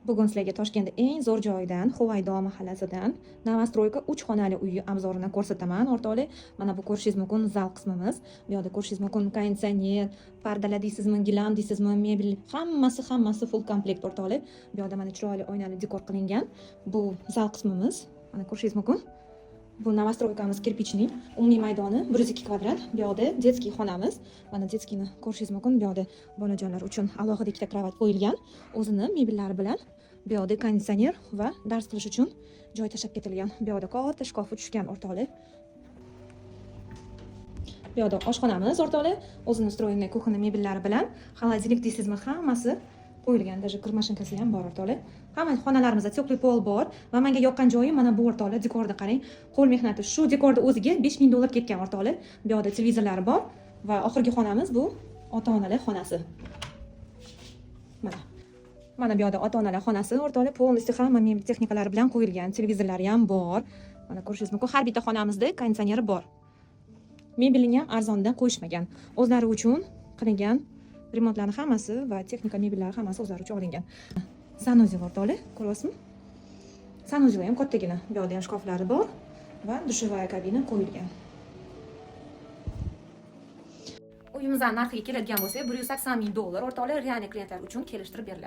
Bugun sizlarga Toshkentda eng zo'r joydan, Huvaydo mahallasidan Novostroyka 3 xonali uyi obzorini ko'rsataman. O'rtoqli, mana bu ko'rishingiz mumkin zal qismimiz. Bu yerda ko'rishingiz mumkin konditsioner, pardalar deysizmi, gilam deysizmi, mebel, hammasi full komplekt o'rtoqli. Bu yerda mana chiroyli oynali dekor qilingan. Bu zal qismimiz. Mana ko'rishingiz mumkin. Bu Novostroykamiz kirpichning, umumiy maydoni 102 kvadrat. Bu yerda detskiy xonamiz. Mana detskiyni ko'rishingiz mumkin. Bu yerda bolajonlar uchun alohida ikkita kravat qo'yilgan. O'zini mebellari bilan. Bu yerda konditsioner va dars qilish uchun joy tashab ketilgan. Bu yerda katta shkaf tushgan o'rtoqli. Bu yerda oshxonamiz o'rtoqli, o'zini stroyinli kuxna mebellari bilan, xolodilnik deysizmi, hammasi qo'yilgan. Даже kir mashinkasi ham bor o'rtoqli. Hamma xonalarimizda teplый pol bor va menga yoqqan joyi mana bu o'rtoqli, dekorda qarang. Qo'l mehnati. Shu dekorda o'ziga 5000 dollar ketgan o'rtoqli. Bu yerda televizorlari bor va oxirgi xonamiz bu ota-onalar xonasi. Mana bu yerda ota-onalar xonasi o'rtoqli, polностью hamma mebel texnikalari bilan qo'yilgan. Televizorlari ham bor. Mana ko'rishingiz mumkin, har bitta xonamizda konditsioneri bor. Mebelini ham arzondan qo'yishmagan. O'zlari uchun qilingan remontlarning hammasi va texnika mebellari hammasi o'zlari uchun olingan. Sanuzel o'rtoqli, ko'ryapsizmi? Sanuzel ham kattagina. Bu yerda ham shkaflari bor va dushovaya kabina qo'yilgan. Uyimizdan narxiga keladigan bo'lsa, 180 ming dollar o'rtoqli, real klientlar uchun kelishtirib beriladi.